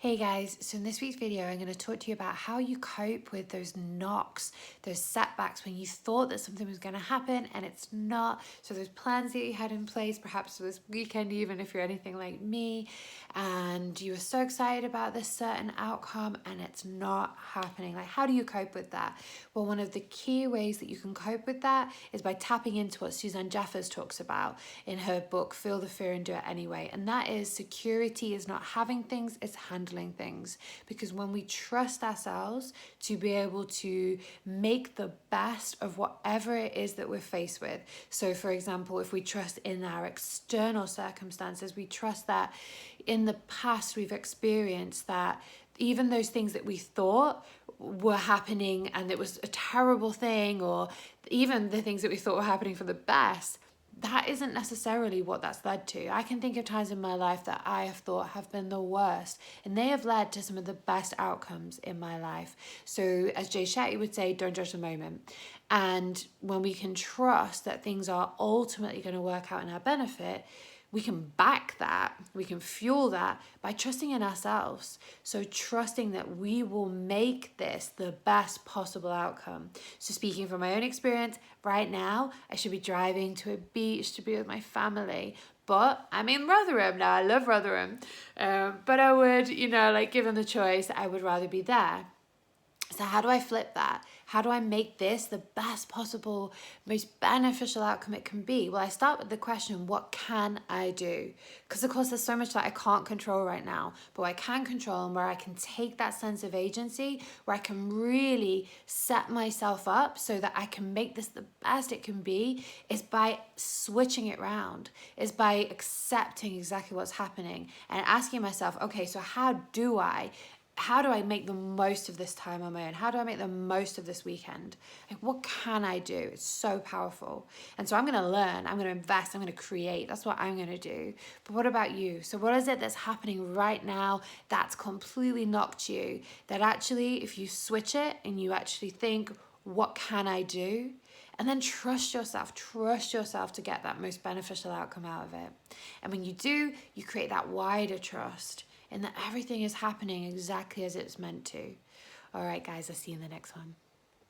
Hey guys, so in this week's video, I'm going to talk to you about how you cope with those knocks, those setbacks when you thought that something was going to happen and it's not. So those plans that you had in place, perhaps for this weekend, even if you're anything like me, and you were so excited about this certain outcome and it's not happening. Like, how do you cope with that? Well, one of the key ways that you can cope with that is by tapping into what Suzanne Jeffers talks about in her book, Feel the Fear and Do It Anyway. And that is security is not having things, it's handling things. Because when we trust ourselves to be able to make the best of whatever it is that we're faced with. So for example, if we trust in our external circumstances, we trust that in the past we've experienced that even those things that we thought were happening and it was a terrible thing, or even the things that we thought were happening for the best, that isn't necessarily what that's led to. I can think of times in my life that I have thought have been the worst, and they have led to some of the best outcomes in my life. So as Jay Shetty would say, don't judge the moment. And when we can trust that things are ultimately going to work out in our benefit, we can back that, we can fuel that by trusting in ourselves. So trusting that we will make this the best possible outcome. So speaking from my own experience, right now, I should be driving to a beach to be with my family. But I'm in Rotherham now, I love Rotherham. But I would, like given the choice, I would rather be there. So how do I flip that? How do I make this the best possible, most beneficial outcome it can be? Well, I start with the question, what can I do? Because of course there's so much that I can't control right now, but what I can control and where I can take that sense of agency, where I can really set myself up so that I can make this the best it can be, is by switching it around, is by accepting exactly what's happening and asking myself, okay, so how do I make the most of this time on my own? How do I make the most of this weekend? Like, what can I do? It's so powerful. And so I'm going to learn, I'm going to invest, I'm going to create. That's what I'm going to do. But what about you? So what is it that's happening right now that's completely knocked you? That actually, if you switch it and you actually think, what can I do? And then trust yourself to get that most beneficial outcome out of it. And when you do, you create that wider trust and that everything is happening exactly as it's meant to. All right, guys, I'll see you in the next one.